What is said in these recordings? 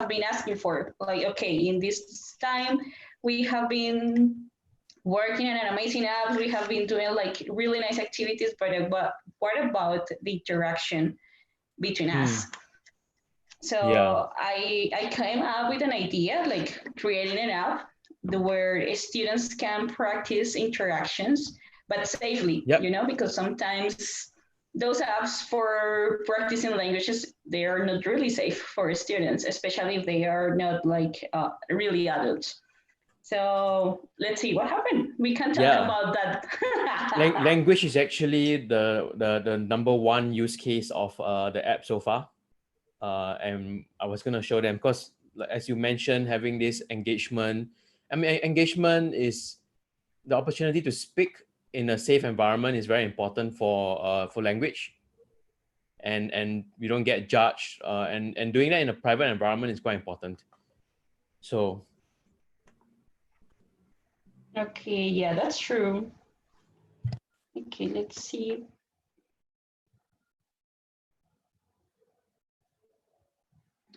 been asking for. Like, okay, in this time, we have been working on an amazing app. We have been doing like really nice activities, but what about the interaction between us? Yeah. So I came up with an idea, like creating an app where students can practice interactions, but safely, Yep. you know, because sometimes those apps for practicing languages, they are not really safe for students, especially if they are not like really adults. So let's see what happened. We can talk Yeah. about that. Language is actually the number one use case of the app so far. And I was going to show them because, as you mentioned, having this engagement. I mean, engagement is the opportunity to speak in a safe environment is very important for language, and you don't get judged. And doing that in a private environment is quite important. So. Okay, yeah, that's true. Okay, let's see.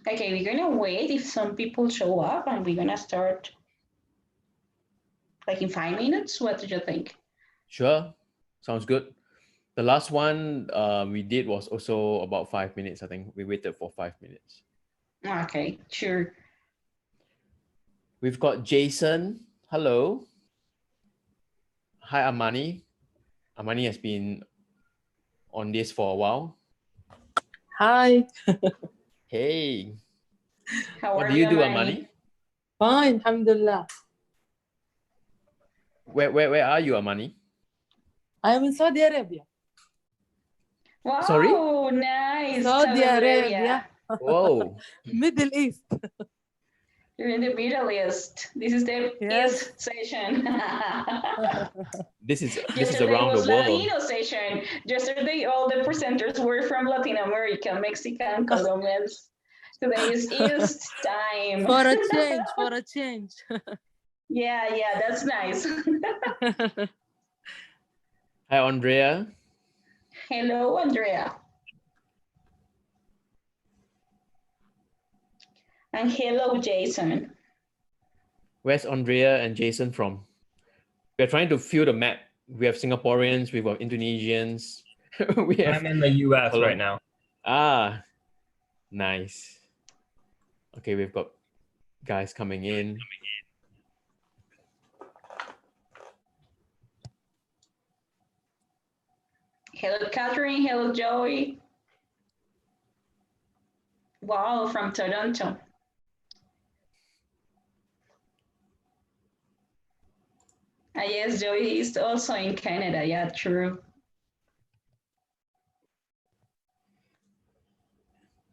Okay, we're gonna wait if some people show up and we're gonna start like in 5 minutes. What did you think? Sure, sounds good. The last one we did was also about 5 minutes. I think we waited for 5 minutes. Okay, sure. We've got Jason. Hello. Hi, Amani. Amani has been on this for a while. Hi. Hey. How What are do you, you do, Amani? Amani? Fine, alhamdulillah. Where are you, Amani? I am in Saudi Arabia. Wow, Sorry? nice. Saudi Arabia. Whoa. Middle East. You're in the Middle East. This is the Yes. East session. This is Yesterday around the was world. Latino session. Yesterday, all the presenters were from Latin America, Mexican, Colombians. Today is East time. For a change, for a change. Yeah, that's nice. Hi, Andrea. Hello, Andrea. And hello, Jason. Where's Andrea and Jason from? We're trying to fill the map. We have Singaporeans, we've got Indonesians. I'm in the US right now. Ah, nice. Okay, we've got guys coming in. Hello, Catherine. Hello, Joey. Wow, from Toronto. Yes, Joey is also in Canada. Yeah, true.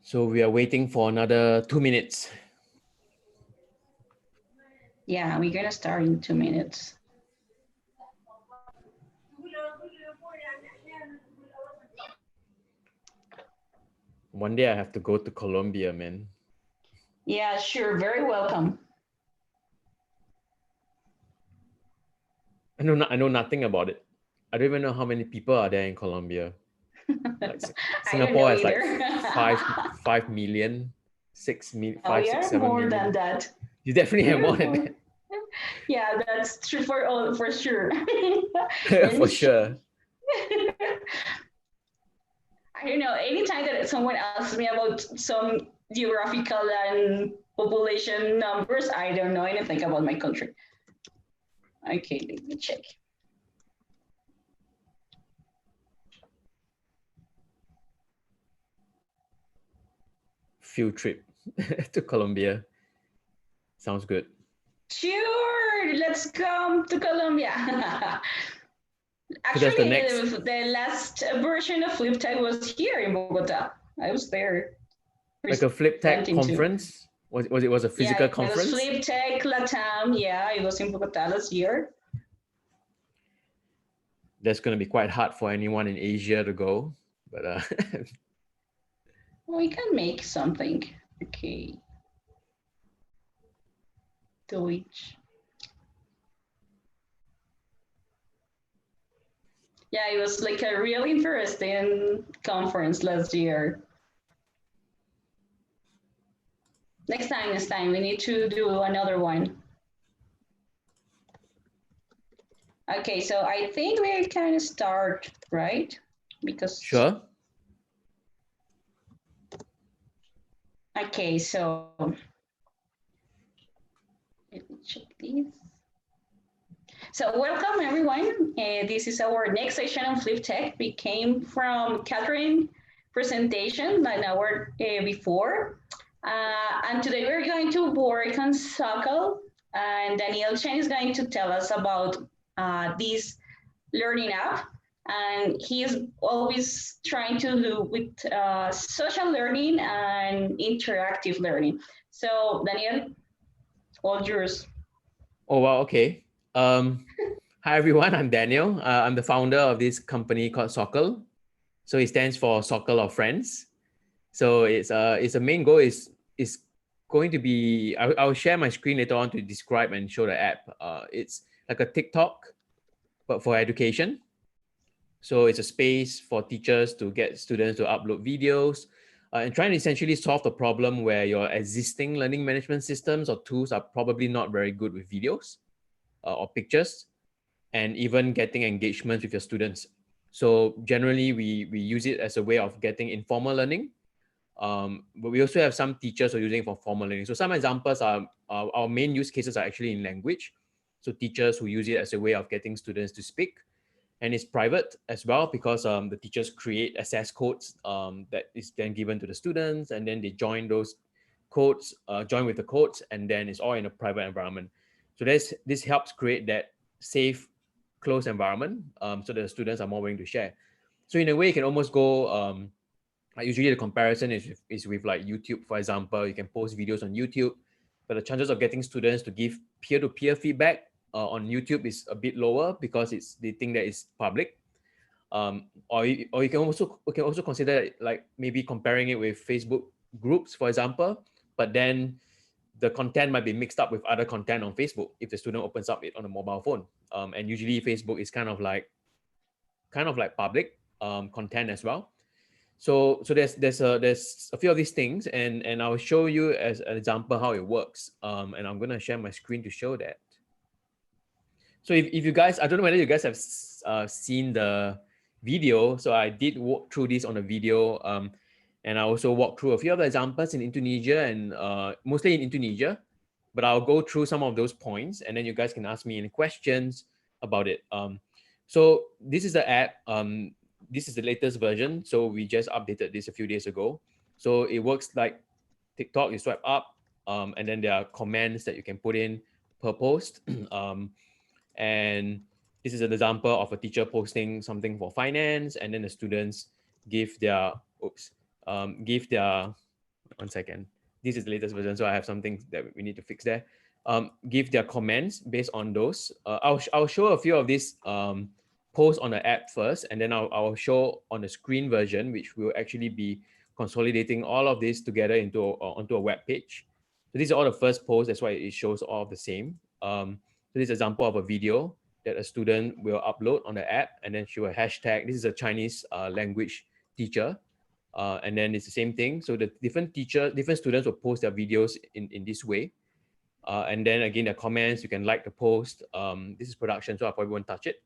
So we are waiting for another 2 minutes. Yeah, we're gonna start in 2 minutes. One day I have to go to Colombia, man. Yeah, sure. Very welcome. I know nothing about it. I don't even know how many people are there in Colombia. Like, Singapore has like 5 million, 6 million, 5, 6, 7 more million. than that. You definitely have more than that. Yeah, that's true for sure. For sure. I don't know. Anytime that someone asks me about some geographical and population numbers, I don't know anything about my country. Okay, let me check. Field trip to Colombia. Sounds good. Sure, let's come to Colombia. So Actually, the last version of FLIPTECH was here in Bogota. I was there. Like a FLIPTECH conference? Was it a physical conference? It was FLIPTECH Latam. Yeah, it was in Bogota last year. That's going to be quite hard for anyone in Asia to go, but we can make something. Okay. Deutsch. Yeah, it was like a really interesting conference last year. Next time, we need to do another one. Okay, so I think we can start, right? Because Sure. okay, so let me check this. So welcome everyone. This is our next session on Flip Tech. We came from Catherine's presentation an hour before. And today we're going to work on Sockle. And Daniel Chen is going to tell us about this learning app. And he is always trying to do with social learning and interactive learning. So Daniel, all yours. Oh, wow. Okay. Hi, everyone. I'm Daniel. I'm the founder of this company called Sockle. So it stands for Sockle of Friends. So it's a main goal is going to be, I'll share my screen later on to describe and show the app. It's like a TikTok, but for education. So it's a space for teachers to get students to upload videos and trying to essentially solve the problem where your existing learning management systems or tools are probably not very good with videos or pictures, and even getting engagement with your students. So generally, we use it as a way of getting informal learning. But we also have some teachers who are using it for formal learning. So some examples are our main use cases are actually in language. So teachers who use it as a way of getting students to speak. And it's private as well because the teachers create access codes that is then given to the students, and then they join those codes, join with the codes, and then it's all in a private environment. So this helps create that safe, closed environment so that the students are more willing to share. So in a way, you can almost go, usually the comparison is with like YouTube, for example. You can post videos on YouTube, but the chances of getting students to give peer-to-peer feedback on YouTube is a bit lower because they think that it's public. Or you can also consider like maybe comparing it with Facebook groups, for example, but then the content might be mixed up with other content on Facebook if the student opens up it on a mobile phone. And usually Facebook is kind of like public content as well. So there's a few of these things, and I'll show you as an example how it works. And I'm gonna share my screen to show that. So if you guys, I don't know whether you guys have seen the video. So I did walk through this on a video, and I also walked through a few other examples in Indonesia and mostly in Indonesia. But I'll go through some of those points, and then you guys can ask me any questions about it. So this is the app. This is the latest version. So we just updated this a few days ago. So it works like TikTok. You swipe up, and then there are comments that you can put in per post. And this is an example of a teacher posting something for finance, and then the students give their, one second. This is the latest version, so I have something that we need to fix there. Give their comments based on those. I'll show a few of these posts on the app first, and then I'll show on the screen version, which will actually be consolidating all of this together onto a web page. So these are all the first posts. That's why it shows all of the same. So this is an example of a video that a student will upload on the app, and then she will hashtag. This is a Chinese language teacher. And then it's the same thing. So the different students will post their videos in this way. And then again, the comments, you can like the post. This is production, so I probably won't touch it.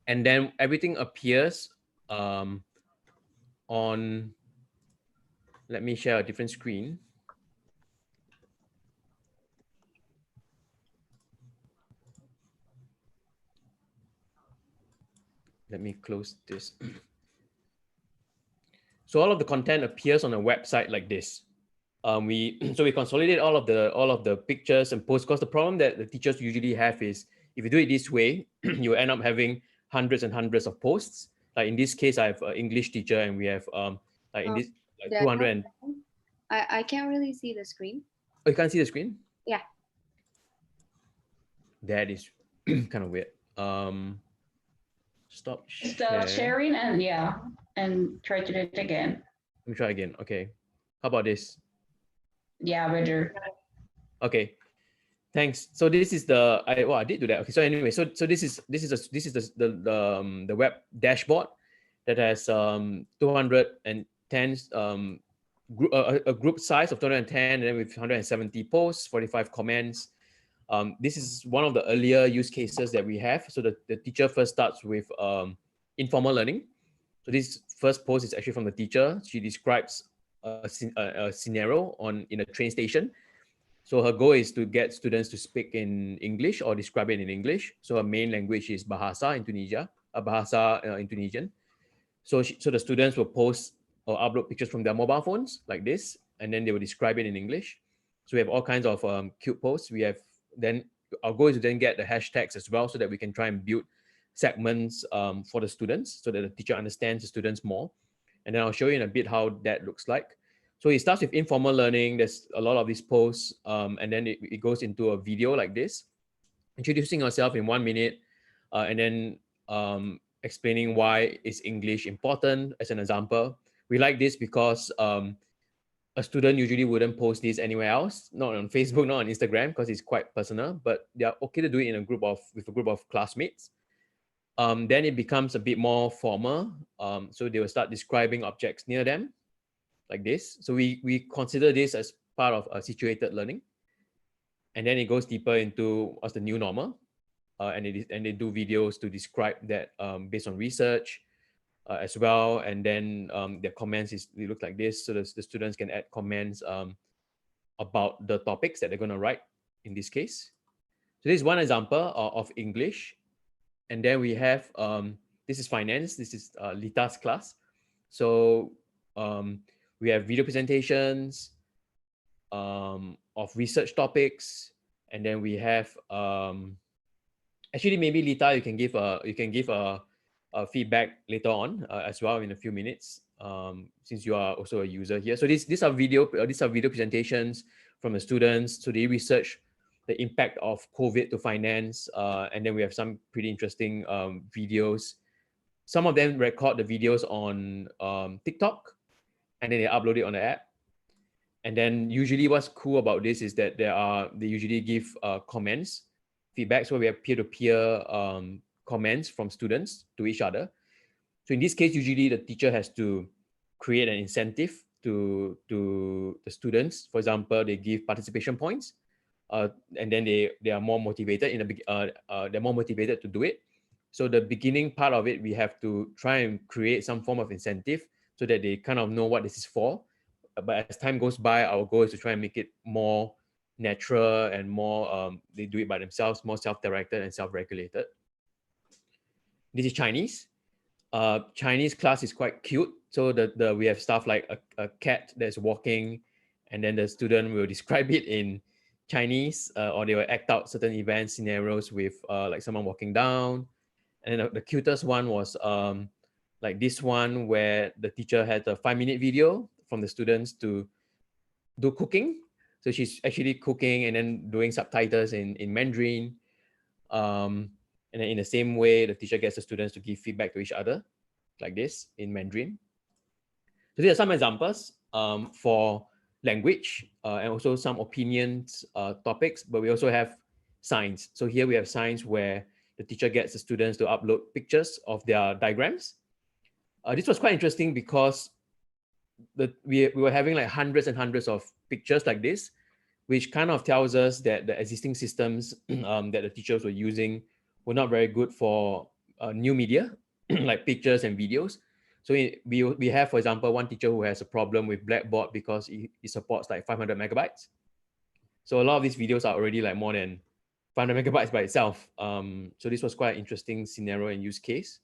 And then everything appears on, let me share a different screen. Let me close this. So all of the content appears on a website like this. We consolidate all of the pictures and posts, because the problem that the teachers usually have is if you do it this way, you end up having hundreds and hundreds of posts. Like in this case, I have an English teacher, and we have like in this like 200. And I can't really see the screen. Oh, you can't see the screen? Yeah. That is kind of weird. Stop sharing and try to do it again. Let me try again. Okay. How about this? Yeah, better. Okay. Thanks. So this is I did do that. Okay. So anyway, so this is the web dashboard that has 210 a group size of 210, and then with 170 posts, 45 comments. This is one of the earlier use cases that we have. So the teacher first starts with informal learning. So this first post is actually from the teacher. She describes a scenario in a train station. So her goal is to get students to speak in English or describe it in English. So her main language is Bahasa Indonesian. So the students will post or upload pictures from their mobile phones like this, and then they will describe it in English. So we have all kinds of cute posts. Then our goal is to then get the hashtags as well, so that we can try and build segments for the students, so that the teacher understands the students more. And then I'll show you in a bit how that looks like. So it starts with informal learning. There's a lot of these posts, and then it goes into a video like this, introducing yourself in 1 minute, and then explaining why is English important as an example. We like this because a student usually wouldn't post this anywhere else, not on Facebook, not on Instagram, because it's quite personal, but they are okay to do it with a group of classmates. Then it becomes a bit more formal. So they will start describing objects near them like this. So we consider this as part of situated learning. And then it goes deeper into what's the new normal. And they do videos to describe that based on research as well. And then their comments they look like this. So the students can add comments about the topics that they're going to write in this case. So this is one example of English. And then we have, this is finance. This is Lita's class. So we have video presentations of research topics. And then we have, actually maybe Lita, you can give a feedback later on as well in a few minutes, since you are also a user here. So these are video presentations from the students. So they research the impact of COVID to finance, and then we have some pretty interesting videos. Some of them record the videos on TikTok, and then they upload it on the app. And then usually what's cool about this is that they usually give comments, feedback. So we have peer-to-peer comments from students to each other. So in this case, usually the teacher has to create an incentive to the students. For example, they give participation points, and then they are more motivated they're more motivated to do it. So the beginning part of it, we have to try and create some form of incentive so that they kind of know what this is for. But as time goes by, our goal is to try and make it more natural and more, they do it by themselves, more self-directed and self-regulated. This is Chinese. Chinese class is quite cute. So we have stuff like a cat that's walking, and then the student will describe it in Chinese, or they will act out certain events, scenarios with like someone walking down. And then the cutest one was like this one, where the teacher had a 5-minute video from the students to do cooking. So she's actually cooking and then doing subtitles in Mandarin. And then in the same way, the teacher gets the students to give feedback to each other, like this in Mandarin. So these are some examples for language and also some opinions topics, but we also have science. So here we have science where the teacher gets the students to upload pictures of their diagrams. This was quite interesting because we were having like hundreds and hundreds of pictures like this, which kind of tells us that the existing systems that the teachers were using were not very good for new media, like pictures and videos. So we have, for example, one teacher who has a problem with Blackboard because it supports like 500 megabytes. So a lot of these videos are already like more than 500 megabytes by itself. So this was quite an interesting scenario and use case.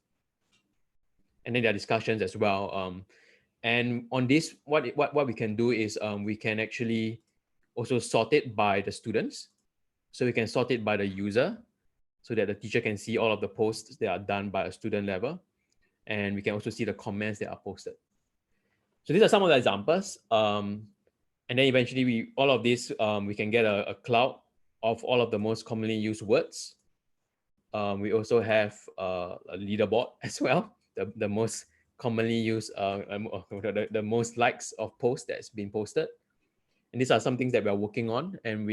And then there are discussions as well. And on this, what we can do is we can actually also sort it by the students. So we can sort it by the user so that the teacher can see all of the posts that are done by a student level. And we can also see the comments that are posted. So these are some of the examples. And then eventually all of this, we can get a cloud of all of the most commonly used words. We also have a leaderboard as well, the most commonly used, the most likes of posts that's been posted. And these are some things that we're working on. And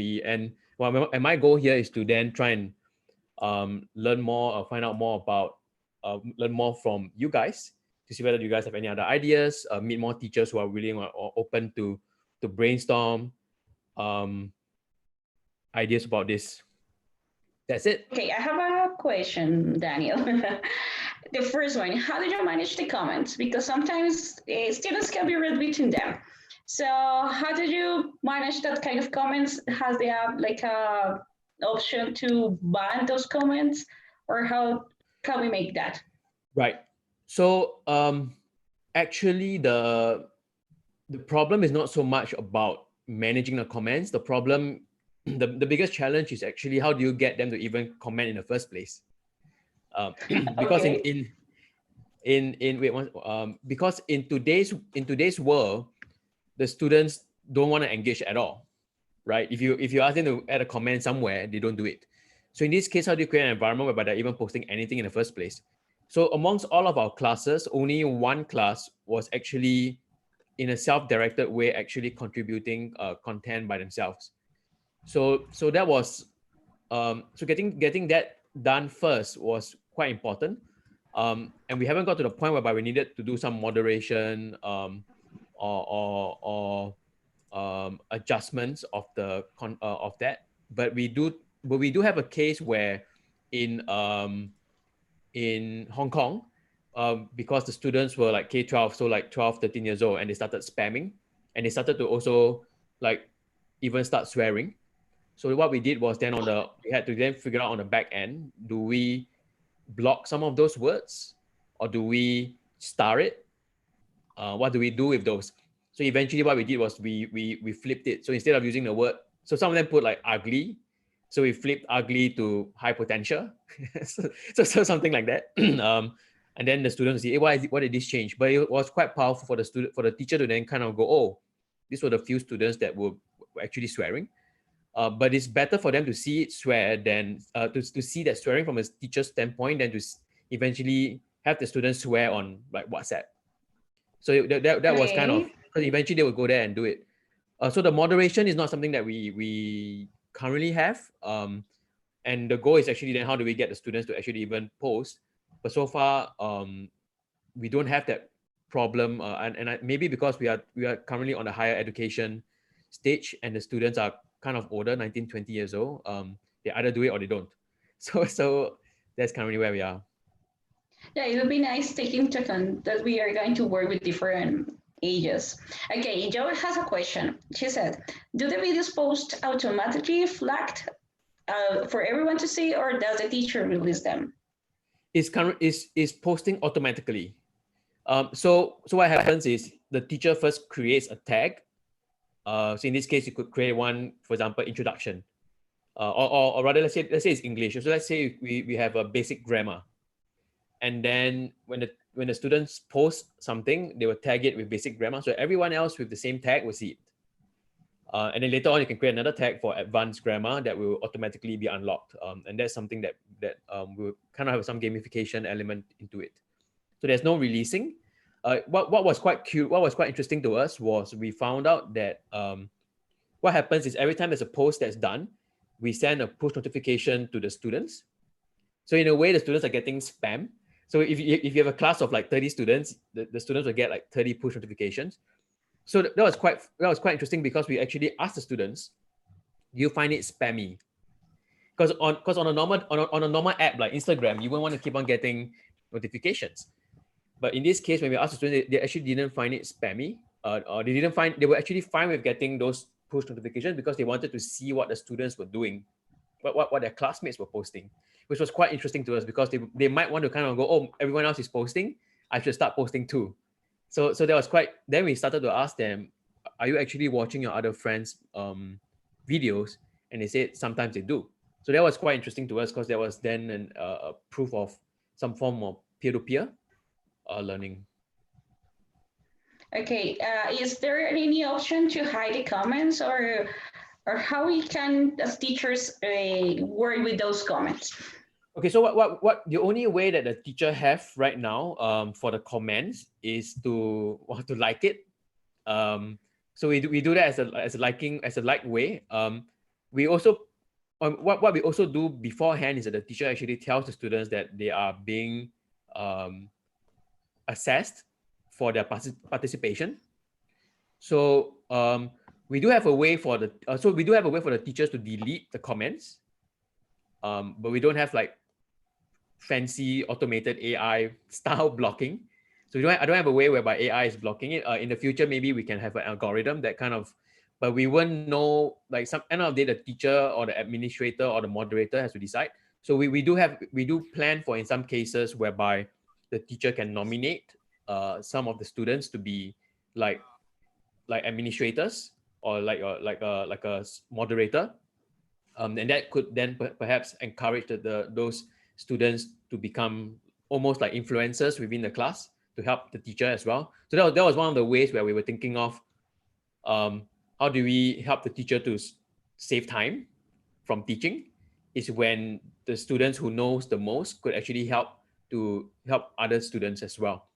my goal here is to then try and learn more, find out more about, learn more from you guys to see whether you guys have any other ideas, meet more teachers who are willing or open to brainstorm ideas about this. That's it. Okay, I have a question, Daniel. The first one, how did you manage the comments? Because sometimes students can be read between them. So how did you manage that kind of comments? Has they have like a option to ban those comments, or how can we make that? Right. So actually the problem is not so much about managing the comments. The problem, the biggest challenge is actually how do you get them to even comment in the first place? Because Okay. because in today's world, the students don't want to engage at all, right? If you ask them to add a comment somewhere, they don't do it. So in this case, how do you create an environment whereby they're even posting anything in the first place? So amongst all of our classes, only one class was actually in a self-directed way, actually contributing content by themselves. So that was so getting that done first was quite important. And we haven't got to the point whereby we needed to do some moderation or adjustments of the of that. But we do have a case where in Hong Kong, because the students were like K-12, so like 12, 13 years old, and they started spamming, and they started to also like even start swearing. So what we did was then we had to then figure out on the back end, do we block some of those words or do we star it? What do we do with those? So eventually what we did was we flipped it. So instead of using the word, so some of them put like ugly. So we flipped ugly to high potential. so something like that. And then the students say, hey, why did this change? But it was quite powerful for the teacher to then kind of go, oh, these were the few students that were actually swearing. But it's better for them to see it swear than to see that swearing from a teacher's standpoint than to eventually have the students swear on like WhatsApp. So that was kind of, because eventually they would go there and do it. So the moderation is not something that we currently have. And the goal is actually then how do we get the students to actually even post? But so far, we don't have that problem. And maybe because we are currently on the higher education stage and the students are kind of older, 19, 20 years old, they either do it or they don't. So that's currently where we are. Yeah, it would be nice taking into account that we are going to work with different ages. Okay, Jo has a question. She said, do the videos post automatically flagged for everyone to see, or does the teacher release them? Is posting automatically. So what happens is the teacher first creates a tag. So in this case, you could create one, for example, introduction, or rather, let's say it's English. So let's say we have a basic grammar, and then when the students post something, they will tag it with basic grammar. So everyone else with the same tag will see it. And then later on, you can create another tag for advanced grammar that will automatically be unlocked. And that's something that will kind of have some gamification element into it. So there's no releasing. What was quite cute, what was quite interesting to us was we found out that what happens is every time there's a post that's done, we send a push notification to the students. So in a way, the students are getting spam. So if you have a class of like 30 students, the students will get like 30 push notifications. So that was quite interesting because we actually asked the students, do you find it spammy? Because on a normal app like Instagram, you won't want to keep on getting notifications. But in this case, when we asked the students, they actually didn't find it spammy. Or they were actually fine with getting those push notifications because they wanted to see what the students were doing, what their classmates were posting, which was quite interesting to us because they might want to kind of go, oh, everyone else is posting, I should start posting too. So that was quite, then we started to ask them, are you actually watching your other friends' videos? And they said sometimes they do. So that was quite interesting to us because there was then a proof of some form of peer-to-peer learning. Okay, is there any option to hide the comments, or how we can, as teachers, work with those comments? Okay, so what the only way that the teacher have right now for the comments is to like it. So we do that as a like way. We also what we also do beforehand is that the teacher actually tells the students that they are being assessed for their participation. So we do have a way for the teachers to delete the comments, but we don't have like fancy automated AI style blocking. So I don't have a way whereby AI is blocking it. In the future, maybe we can have an algorithm that kind of, but we won't know, like some end of the day, the teacher or the administrator or the moderator has to decide. So we do plan for, in some cases, whereby the teacher can nominate some of the students to be like administrators or like a moderator, and that could then perhaps encourage those students to become almost like influencers within the class to help the teacher as well. So that was one of the ways where we were thinking of how do we help the teacher to save time from teaching, is when the students who knows the most could actually help other students as well.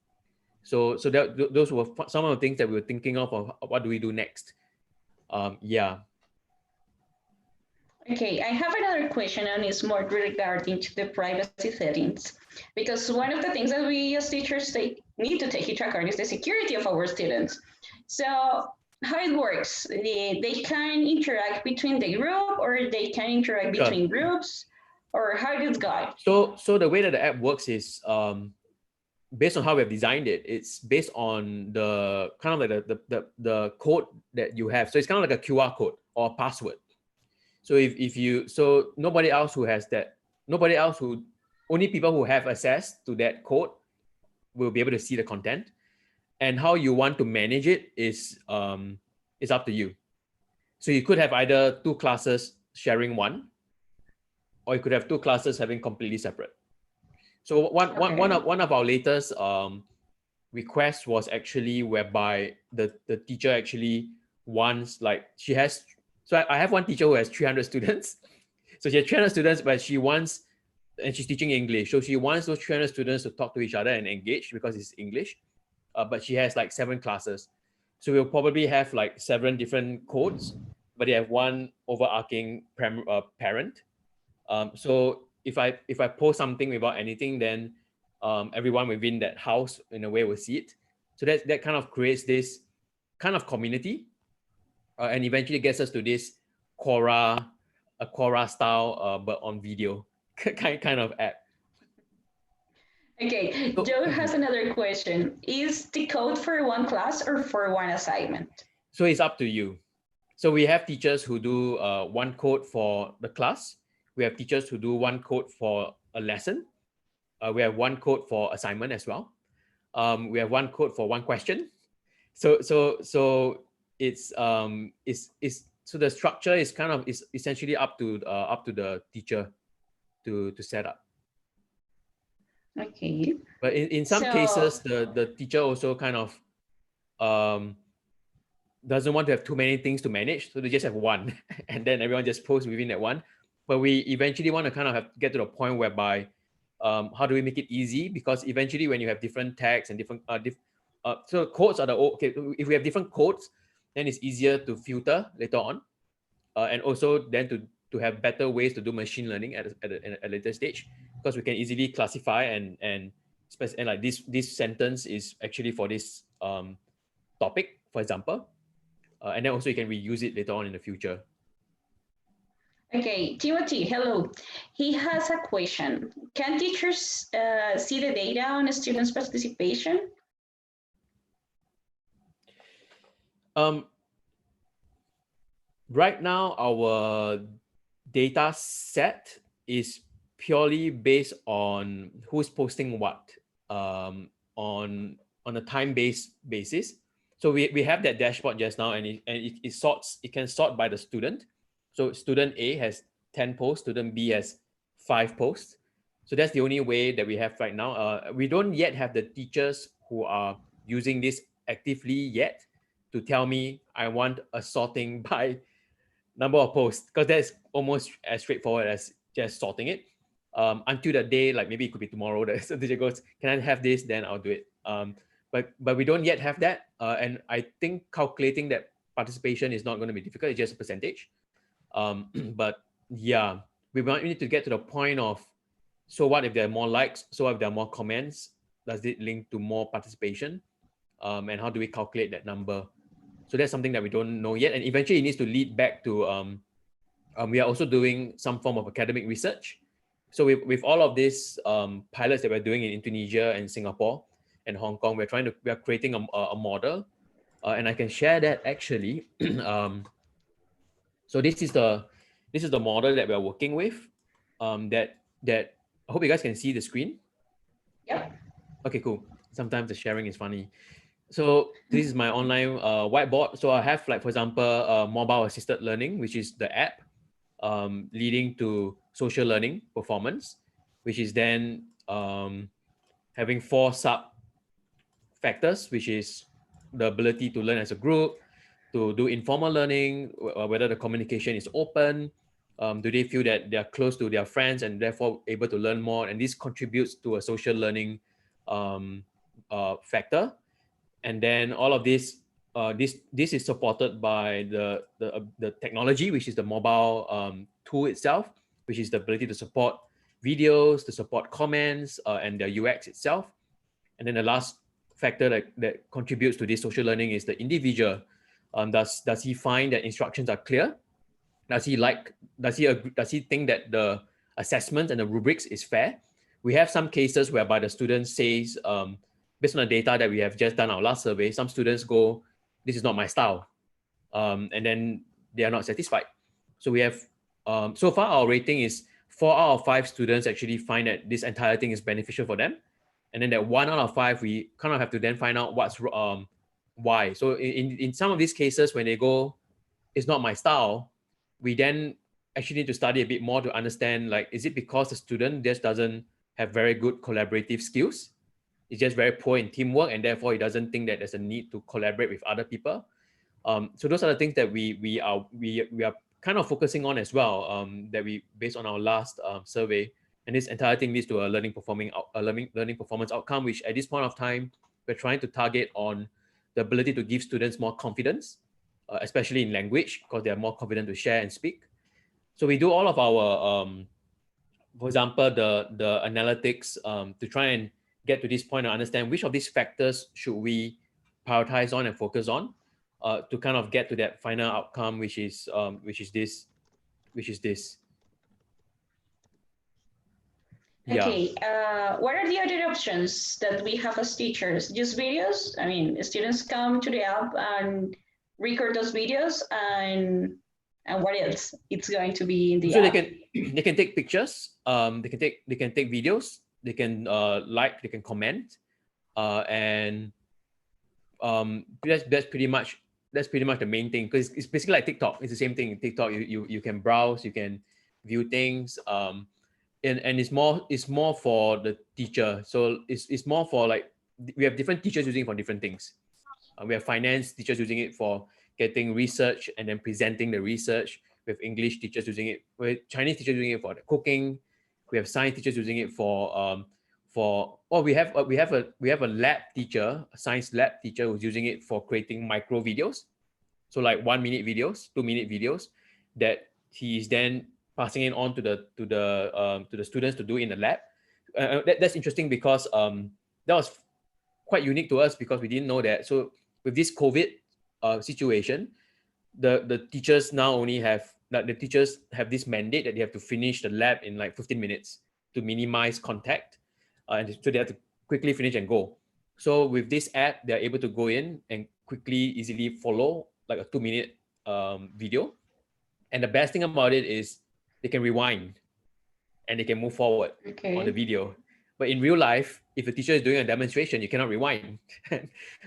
So those were some of the things that we were thinking of what do we do next. Yeah. Okay, I have another question, and it's more regarding to the privacy settings, because one of the things that we as teachers need to take into account is the security of our students. So how it works, they can interact between the group, or they can interact between groups, or how does it go? So the way that the app works is based on how we've designed it. It's based on the kind of like the code that you have. So it's kind of like a QR code or a password. So only people who have access to that code will be able to see the content, and how you want to manage it is up to you. So you could have either two classes sharing one, or you could have two classes having completely separate. So one of our latest requests was actually whereby the teacher actually wants, like, so I have one teacher who has 300 students. So she has 300 students, but she wants, and she's teaching English. So she wants those 300 students to talk to each other and engage because it's English. But she has like 7 classes. So we'll probably have like 7 different codes, but they have one overarching parent. So if I post something without anything, then everyone within that house in a way will see it. So that kind of creates this kind of community, and eventually gets us to this Quora style, but on video kind of app. Okay, Joe has another question. Is the code for one class or for one assignment? So it's up to you. So we have teachers who do one code for the class. We have teachers who do one code for a lesson. We have one code for assignment as well. We have one code for one question. So it's so the structure is essentially up to the teacher to set up. Okay. But in some cases, the teacher also kind of doesn't want to have too many things to manage, so they just have one, and then everyone just posts within that one. But we eventually want to kind of get to the point whereby how do we make it easy? Because eventually, when you have different tags and different so codes are okay. If we have different codes, then it's easier to filter later on, and also then to have better ways to do machine learning at a later stage, because we can easily classify and like this sentence is actually for this topic, for example, and then also you can reuse it later on in the future. Okay, Timothy, hello. He has a question. Can teachers see the data on students' participation? Right now, our data set is purely based on who's posting what on a time-based basis. So we have that dashboard just now, and it can sort by the student. So student A has 10 posts, student B has 5 posts. So that's the only way that we have right now. We don't yet have the teachers who are using this actively yet to tell me I want a sorting by number of posts, because that's almost as straightforward as just sorting it. Until the day, like maybe it could be tomorrow, that the teacher goes, can I have this? Then I'll do it. But we don't yet have that. And I think calculating that participation is not going to be difficult. It's just a percentage. But yeah, we need to get to the point of, so what if there are more likes? So what if there are more comments? does it link to more participation? And how do we calculate that number? So that's something that we don't know yet. And eventually it needs to lead back to, we are also doing some form of academic research. So with all of these pilots that we're doing in Indonesia and Singapore and Hong Kong, we are creating a model, and I can share that actually. So this is the model that we are working with. That I hope you guys can see the screen. Yep. Okay, cool. Sometimes the sharing is funny. So this is my online whiteboard. So I have, like, for example, mobile assisted learning, which is the app, leading to social learning performance, which is then having 4 sub factors, which is the ability to learn as a group, to do informal learning, whether the communication is open, do they feel that they are close to their friends and therefore able to learn more, and this contributes to a social learning factor. And then all of this, this is supported by the technology, which is the mobile tool itself, which is the ability to support videos, to support comments, and the UX itself. And then the last factor that contributes to this social learning is the individual. Does he find that instructions are clear? Does he think that the assessment and the rubrics is fair? We have some cases whereby the student says, based on the data that we have just done our last survey, some students go, this is not my style. And then they are not satisfied. So we have, so far our rating is 4 out of 5 students actually find that this entire thing is beneficial for them. And then that 1 out of 5, we kind of have to then find out why. So in some of these cases, when they go, it's not my style, we then actually need to study a bit more to understand, like, is it because the student just doesn't have very good collaborative skills? It's just very poor in teamwork, and therefore he doesn't think that there's a need to collaborate with other people. So those are the things that we are kind of focusing on as well, that we, based on our last survey. And this entire thing leads to a learning performance outcome, which at this point of time, we're trying to target on the ability to give students more confidence, especially in language, because they are more confident to share and speak. So we do all of our, for example, the analytics to try and get to this point and understand which of these factors should we prioritize on and focus on, to kind of get to that final outcome, which is this. Okay, what are the other options that we have as teachers? Just videos? I mean, students come to the app and record those videos, and what else? It's going to be in the so app. they can take pictures, they can take videos, they can they can comment, and that's pretty much the main thing, because it's basically like TikTok. It's the same thing. TikTok, you can browse, you can view things, and it's more for the teacher. So it's more for, like, we have different teachers using it for different things. We have finance teachers using it for getting research and then presenting the research. We have English teachers using it. We have Chinese teachers using it for the cooking. We have science teachers using it we have a lab teacher, a science lab teacher, who's using it for creating micro videos. So like 1 minute videos, 2 minute videos that he is then passing it on to the students to do in the lab. That's interesting because that was quite unique to us, because we didn't know that. So with this COVID situation, the teachers now only have, the teachers have this mandate that they have to finish the lab in like 15 minutes to minimize contact, and so they have to quickly finish and go. So with this app, they're able to go in and quickly, easily follow like a 2 minute video. And the best thing about it is they can rewind and they can move forward on the video. But in real life, if a teacher is doing a demonstration, you cannot rewind.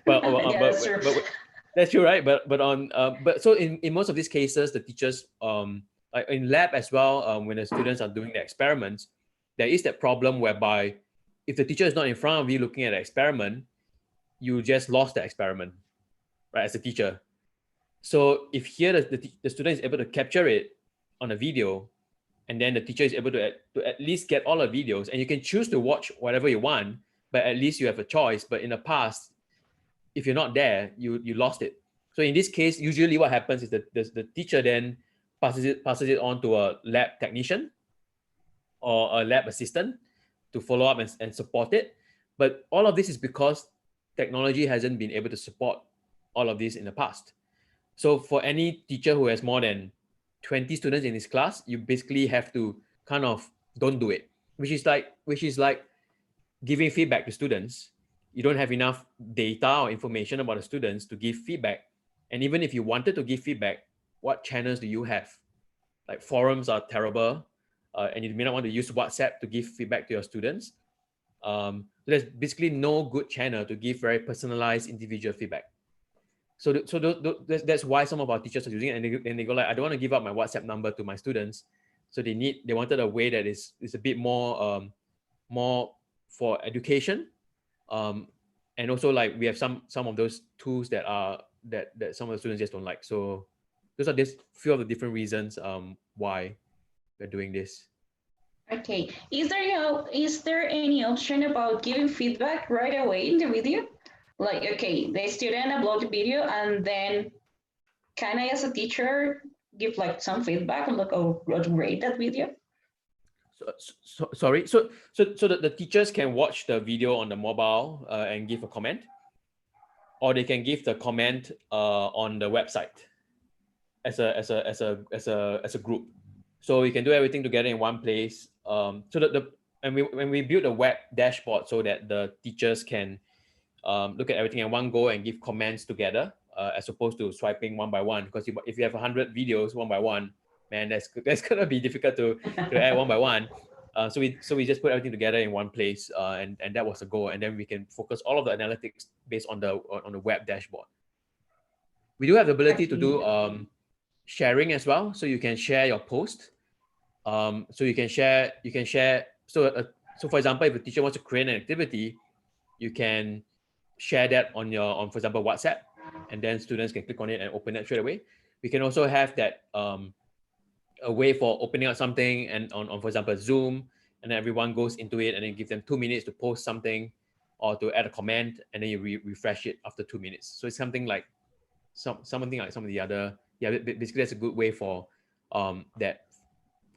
but that's true, right? But so in most of these cases, the teachers, like in lab as well, when the students are doing the experiments, there is that problem whereby if the teacher is not in front of you looking at the experiment, you just lost the experiment, right, as a teacher. So if here the student is able to capture it on a video, and then the teacher is able to at least get all the videos, and you can choose to watch whatever you want, but at least you have a choice. But in the past, if you're not there, you lost it. So in this case, usually what happens is that the teacher then passes it on to a lab technician or a lab assistant to follow up and support it. But all of this is because technology hasn't been able to support all of this in the past. So for any teacher who has more than 20 students in his class, you basically have to kind of don't do it, which is like giving feedback to students. You don't have enough data or information about the students to give feedback. And even if you wanted to give feedback, what channels do you have? Like forums are terrible, and you may not want to use WhatsApp to give feedback to your students. So there's basically no good channel to give very personalized individual feedback. So that's why some of our teachers are using it, and they go like, I don't want to give up my WhatsApp number to my students. So they wanted a way that is a bit more more for education, and also like we have some of those tools that are that some of the students just don't like. So those are just few of the different reasons why we're doing this. Okay, is there any option about giving feedback right away in the video? Like, okay, the student upload the video, and then can I, as a teacher, give like some feedback and look, oh, rate that video? Sorry. So the teachers can watch the video on the mobile and give a comment, or they can give the comment on the website as a group. So you can do everything together in one place. So when we build a web dashboard so that the teachers can look at everything in one go and give comments together, as opposed to swiping one by one. Because if you have 100 videos one by one, man, that's gonna be difficult to add one by one. So we just put everything together in one place, and that was the goal. And then we can focus all of the analytics based on the web dashboard. We do have the ability to do sharing as well, so you can share your post. So you can share. So for example, if a teacher wants to create an activity, you can share that on for example, WhatsApp, and then students can click on it and open it straight away. We can also have that a way for opening up something and on for example Zoom, and then everyone goes into it and then give them 2 minutes to post something or to add a comment, and then you refresh it after 2 minutes. So it's something like something like some of the other, basically that's a good way for that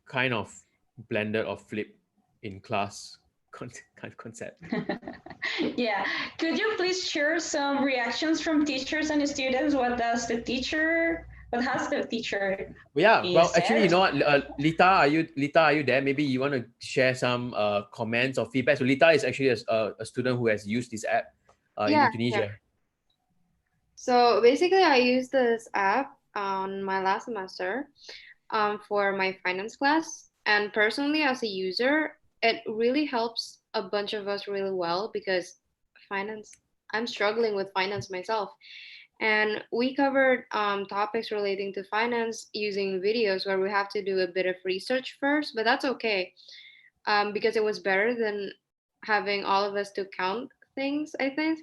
kind of blended or flip in class kind of concept. Yeah, could you please share some reactions from teachers and students? What has the teacher Yeah, well, actually, you know what, Lita, are you there? Maybe you want to share some comments or feedback. So Lita is actually a student who has used this app in Indonesia. Yeah. So basically, I used this app on my last semester for my finance class. And personally, as a user, it really helps a bunch of us really well because I'm struggling with finance myself. And we covered topics relating to finance using videos where we have to do a bit of research first, but that's okay because it was better than having all of us to count things, I think.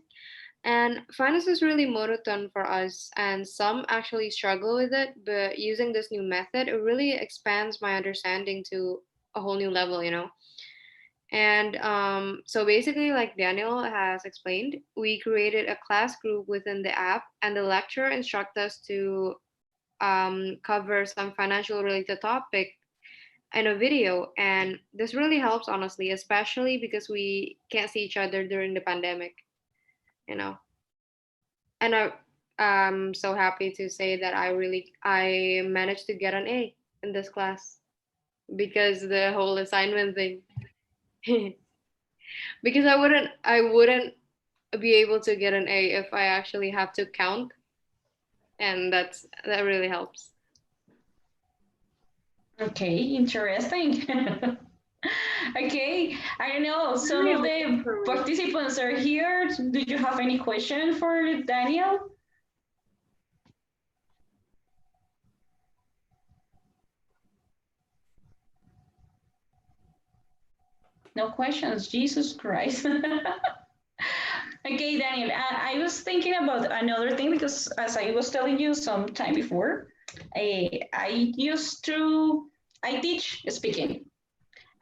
And finance is really monotone for us, and some actually struggle with it. But using this new method, it really expands my understanding to a whole new level, you know? And so basically, like Daniel has explained, we created a class group within the app, and the lecturer instructed us to cover some financial related topic in a video. And this really helps, honestly, especially because we can't see each other during the pandemic, you know. And I'm so happy to say that I managed to get an A in this class because the whole assignment thing. Because I wouldn't be able to get an A if I actually have to count, and that really helps. Okay, interesting. Okay, I don't know, some of the participants are here. Do you have any question for Daniel? No questions, Jesus Christ. Okay, Daniel, I was thinking about another thing because as I was telling you some time before, I teach speaking.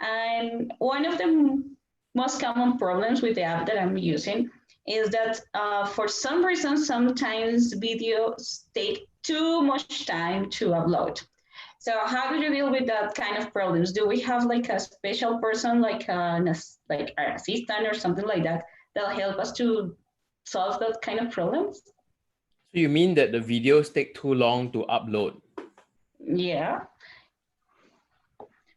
And one of the most common problems with the app that I'm using is that for some reason, sometimes videos take too much time to upload. So how do you deal with that kind of problems? Do we have like a special person, like an assistant or something like that, that help us to solve that kind of problems. So you mean that the videos take too long to upload? Yeah.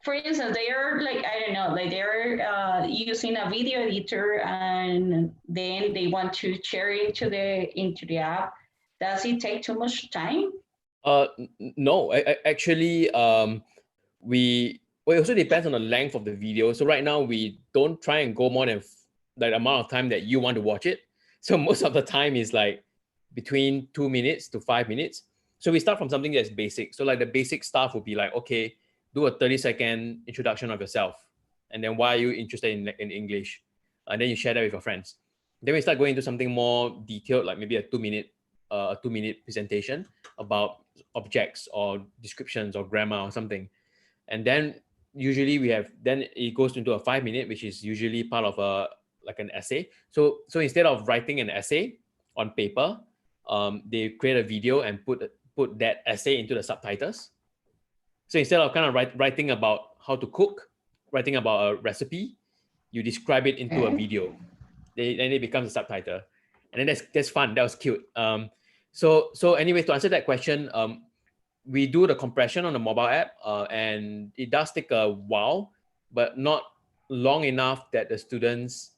For instance, they are like, I don't know, like they're using a video editor and then they want to share it into the app. Does it take too much time? No, actually, well, it also depends on the length of the video. So right now we don't try and go more than the amount of time that you want to watch it. So most of the time is like between 2 minutes to 5 minutes. So we start from something that's basic. So like the basic stuff would be like, okay, do a 30-second introduction of yourself. And then why are you interested in English? And then you share that with your friends. Then we start going into something more detailed, like maybe a 2-minute presentation about objects or descriptions or grammar or something. And then usually then it goes into a 5-minute, which is usually part of an essay. So instead of writing an essay on paper, they create a video and put that essay into the subtitles. So instead of kind of writing about how to cook, writing about a recipe, you describe it into a video. Then it becomes a subtitle, and then that's fun. That was cute. So anyway, to answer that question, we do the compression on the mobile app, and it does take a while, but not long enough that the students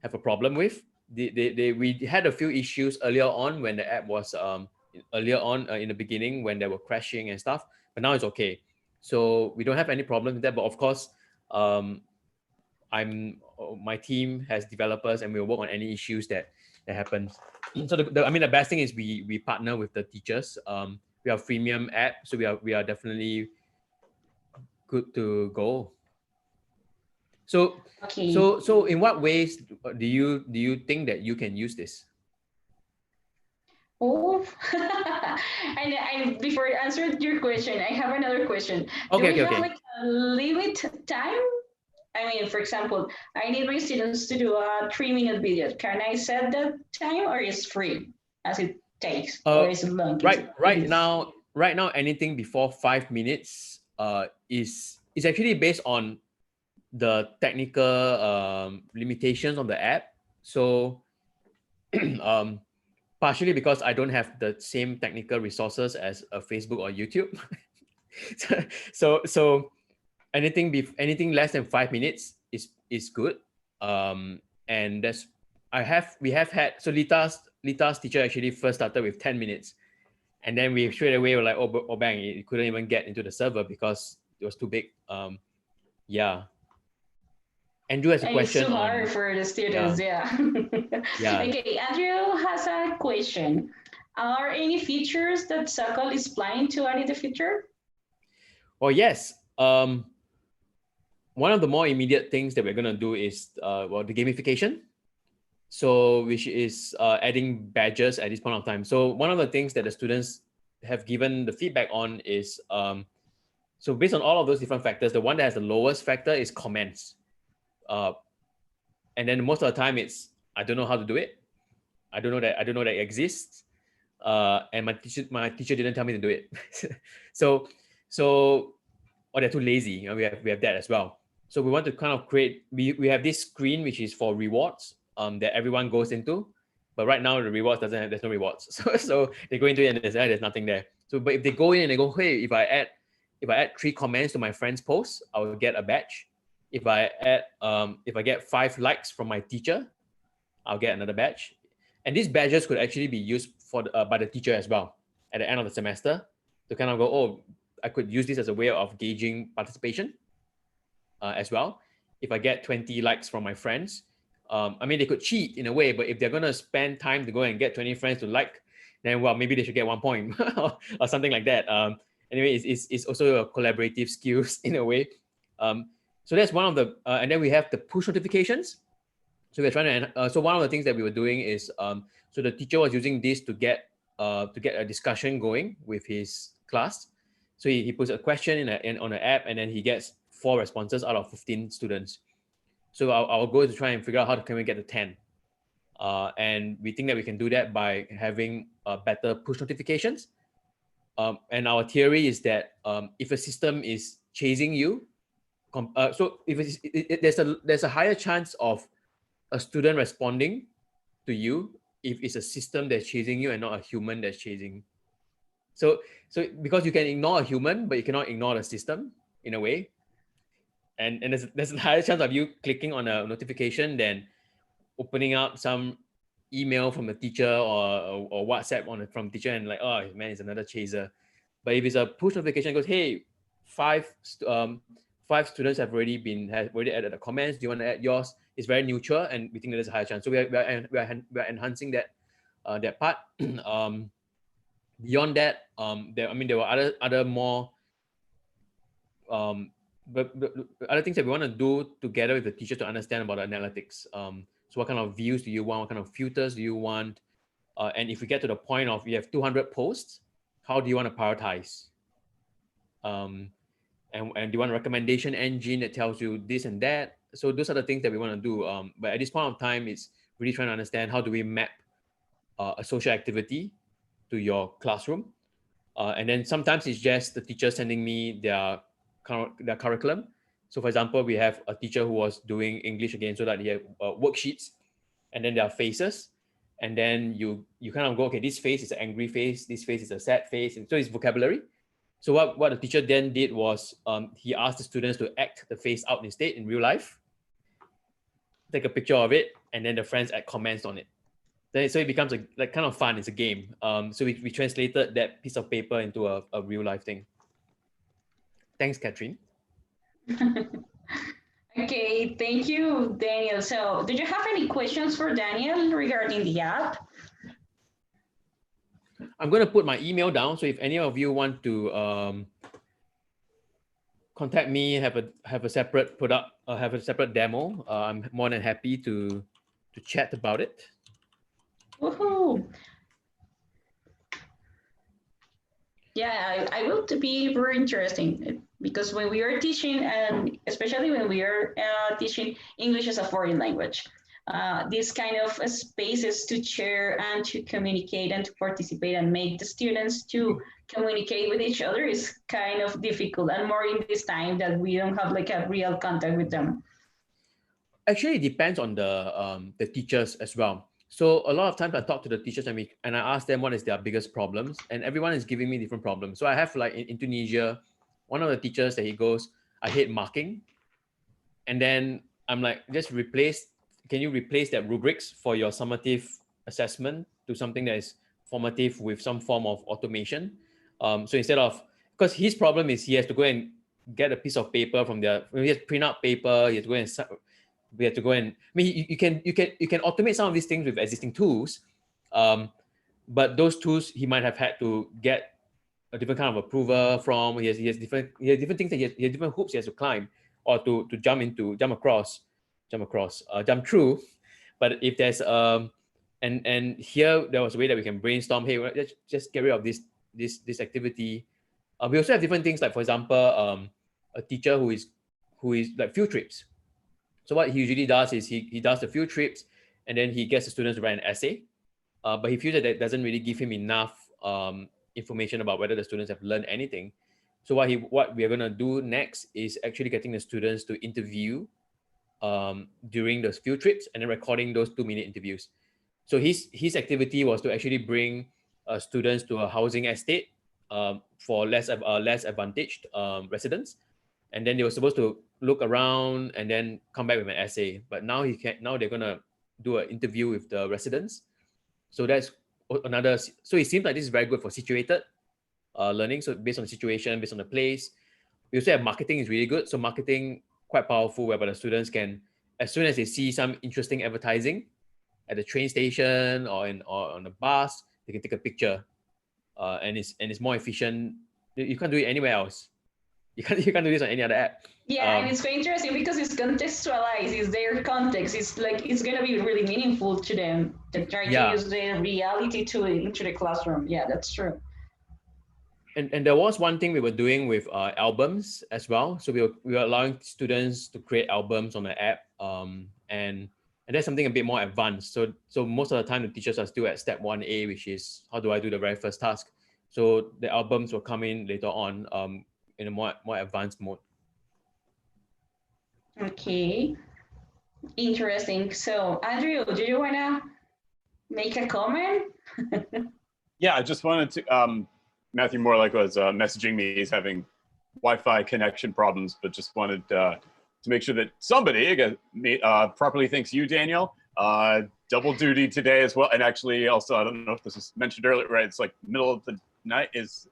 have a problem with. We had a few issues earlier on when the app was in the beginning when they were crashing and stuff, but now it's okay. So we don't have any problem with that. But of course, my team has developers and we'll work on any issues that happens. So the best thing is we partner with the teachers. We have freemium app, so we are definitely good to go. So Okay. So in what ways do you think that you can use this? Oh, and before I answer your question, I have another question. Okay, Do we okay. have like a limit time? I mean, for example, I need my students to do a 3-minute video. Can I set that time, or is free as it takes, or is it long? Right now, anything before 5 minutes is actually based on the technical limitations on the app. So partially because I don't have the same technical resources as a Facebook or YouTube. so anything less than 5 minutes is good. And we have had, so Lita's teacher actually first started with 10 minutes, and then we straight away were like, oh bang, it couldn't even get into the server because it was too big. Yeah. Andrew has a question. It's too hard for the students. Yeah. Yeah. Okay, Andrew has a question. Are any features that Circle is planning to add in the future? Well, yes. One of the more immediate things that we're going to do is the gamification. So which is adding badges at this point of time. So one of the things that the students have given the feedback on is, so based on all of those different factors, the one that has the lowest factor is comments. And then most of the time it's, I don't know how to do it. I don't know that it exists. And my teacher didn't tell me to do it. so or they're too lazy. We have that as well. So we want to kind of create, we have this screen which is for rewards that everyone goes into, but right now the rewards there's no rewards. So they go into it and there's nothing there. So but if they go in and they go, hey, if I add 3 comments to my friend's post, I will get a badge. If I get 5 likes from my teacher, I'll get another badge. And these badges could actually be used by the teacher as well at the end of the semester to kind of go, oh, I could use this as a way of gauging participation as well. If I get 20 likes from my friends, I mean, they could cheat in a way, but if they're going to spend time to go and get 20 friends to like, then, well, maybe they should get 1 point or something like that. Anyway, it's also a collaborative skills in a way. So that's one of the, and then we have the push notifications. So we're trying to, so one of the things that we were doing is, so the teacher was using this to get a discussion going with his class. So he puts a question on an app, and then he gets 4 responses out of 15 students. So our goal is to try and figure out how can we get to 10. And we think that we can do that by having better push notifications. And our theory is that if a system is chasing you, so if there's a higher chance of a student responding to you if it's a system that's chasing you and not a human that's chasing. So because you can ignore a human, but you cannot ignore the system in a way. And there's a higher chance of you clicking on a notification than opening up some email from a teacher or WhatsApp from teacher and like, oh man, it's another chaser. But if it's a push notification, it goes, hey, five students have already added the comments. Do you want to add yours? It's very neutral, and we think that there's a higher chance. So we are enhancing that that part. Beyond that, there were other more but other things that we want to do together with the teachers to understand about analytics. So what kind of views do you want? What kind of filters do you want? And if we get to the point of you have 200 posts, how do you want to prioritize? And do you want a recommendation engine that tells you this and that? So those are the things that we want to do. But at this point of time, it's really trying to understand how do we map a social activity to your classroom. And then sometimes it's just the teacher sending me their curriculum. So for example, we have a teacher who was doing English again, so that he had worksheets, and then there are faces, and then you kind of go, okay, this face is an angry face, this face is a sad face, and so it's vocabulary. So what the teacher then did was he asked the students to act the face out instead in real life, take a picture of it, and then the friends add comments on it. So it becomes like kind of fun. It's a game. So we translated that piece of paper into a real life thing. Thanks, Catherine. Okay, thank you, Daniel. So did you have any questions for Daniel regarding the app? I'm going to put my email down. So if any of you want to contact me, have a separate product, have a separate demo, I'm more than happy to chat about it. Woohoo! Yeah, I will be very interesting because when we are teaching, and especially when we are teaching English as a foreign language, these kind of spaces to share and to communicate and to participate and make the students to communicate with each other is kind of difficult, and more in this time that we don't have like a real contact with them. Actually, it depends on the teachers as well. So a lot of times I talk to the teachers and I ask them what is their biggest problems, and everyone is giving me different problems. So I have like in Tunisia, one of the teachers that he goes, I hate marking. And then I'm like, can you replace that rubrics for your summative assessment to something that is formative with some form of automation? So instead of, because his problem is he has to go and get a piece of paper from he has to print out paper, he has to go and we have to go and, I mean, you can automate some of these things with existing tools, but those tools he might have had to get a different kind of approval from. He has different things that he has different hoops he has to climb or to jump through. But if there's and here there was a way that we can brainstorm. Hey, let's just get rid of this activity. We also have different things, like for example, a teacher who is like field trips. So what he usually does is he does the field trips, and then he gets the students to write an essay. But he feels that doesn't really give him enough information about whether the students have learned anything. So what we are going to do next is actually getting the students to interview during those field trips, and then recording those 2-minute interviews. So his activity was to actually bring students to a housing estate for less advantaged residents, and then they were supposed to look around and then come back with an essay. But now they're gonna do an interview with the residents. So that's another. So it seems like this is very good for situated learning. So based on the situation, based on the place. We also have marketing is really good. So marketing quite powerful, whereby the students can, as soon as they see some interesting advertising at the train station or on the bus, they can take a picture, and it's more efficient. You can't do it anywhere else. You can't do this on any other app. Yeah, and it's very interesting because it's contextualized. It's their context. It's like it's gonna be really meaningful to them. To try to use their reality into the classroom. Yeah, that's true. And there was one thing we were doing with albums as well. So we were allowing students to create albums on the app, and that's something a bit more advanced. So most of the time the teachers are still at step 1A, which is how do I do the very first task. So the albums will come in later on in a more advanced mode. Okay. Interesting. So, Andrew, do you want to make a comment? Yeah, I just wanted to, Matthew Morlake was messaging me. He's having Wi-Fi connection problems, but just wanted to make sure that somebody again, properly thanks you, Daniel. Double duty today as well. And actually also, I don't know if this was mentioned earlier, right? It's like middle of the night it's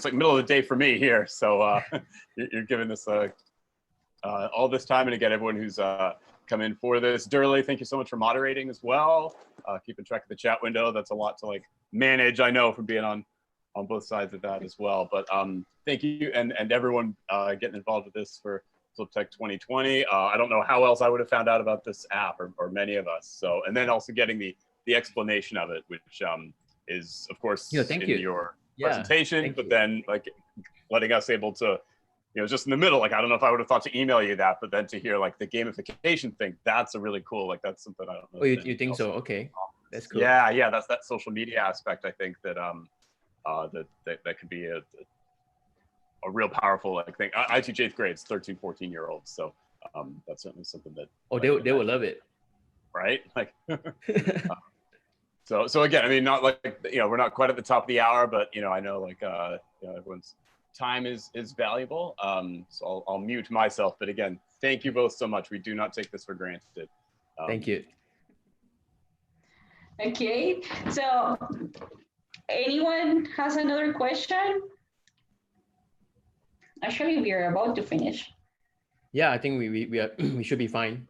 like middle of the day for me here. So you're giving this all this time. And again, everyone who's come in for this. Durley, thank you so much for moderating as well. Keeping track of the chat window. That's a lot to like manage, I know, from being on both sides of that as well. But thank you and everyone getting involved with this for FLIPTECH 2020. I don't know how else I would have found out about this app, or many of us. So, and then also getting the explanation of it, which is of course in your presentation, but then like letting us able to, just in the middle, like, I don't know if I would have thought to email you that, but then to hear like the gamification thing, that's a really cool, like that's something I don't know. Oh, you think so? Okay, that's cool. Yeah, that's that social media aspect. I think that that could be a real powerful, I think. I teach 8th grade, it's 13, 14-year-olds, so that's certainly something that. Oh, they will love it, right? Like, so again, I mean, not like we're not quite at the top of the hour, but I know like everyone's time is valuable. So I'll mute myself. But again, thank you both so much. We do not take this for granted. Thank you. Okay, so anyone has another question? Actually, we are about to finish. Yeah, I think we should be fine.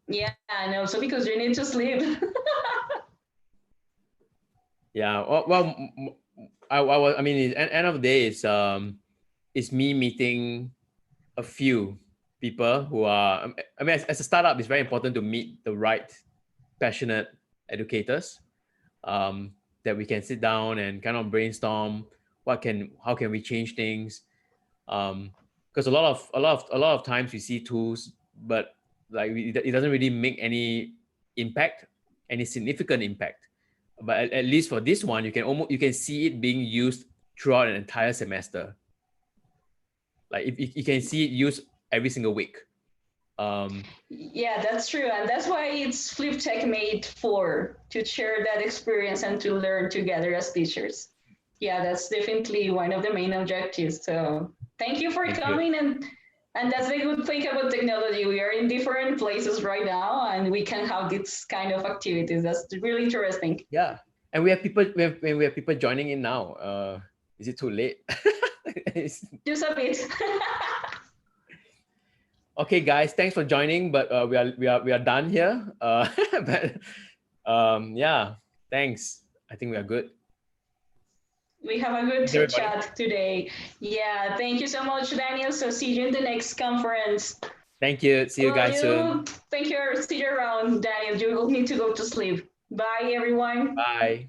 Yeah, and also because you need to sleep. Yeah, well, I mean, at the end of the day, it's me meeting a few people who are. I mean, as a startup, it's very important to meet the right, passionate educators, that we can sit down and kind of brainstorm how can we change things, because a lot of times we see tools, but like it doesn't really make any significant impact. But at least for this one, you can see it being used throughout an entire semester. Like you can see it used every single week. Yeah, that's true, and that's why it's FLIPTECH made to share that experience and to learn together as teachers. Yeah, that's definitely one of the main objectives. So thank you for coming, and that's the good thing about technology. We are in different places right now, and we can have this kind of activities. That's really interesting. Yeah, and we have people joining in now. Is it too late? Just a bit. Okay, guys, thanks for joining. But we are done here. But yeah, thanks. I think we are good. We have a good chat today. Yeah, thank you so much, Daniel. So see you in the next conference. Thank you. See you guys soon. Thank you. See you around, Daniel. You need to go to sleep. Bye, everyone. Bye.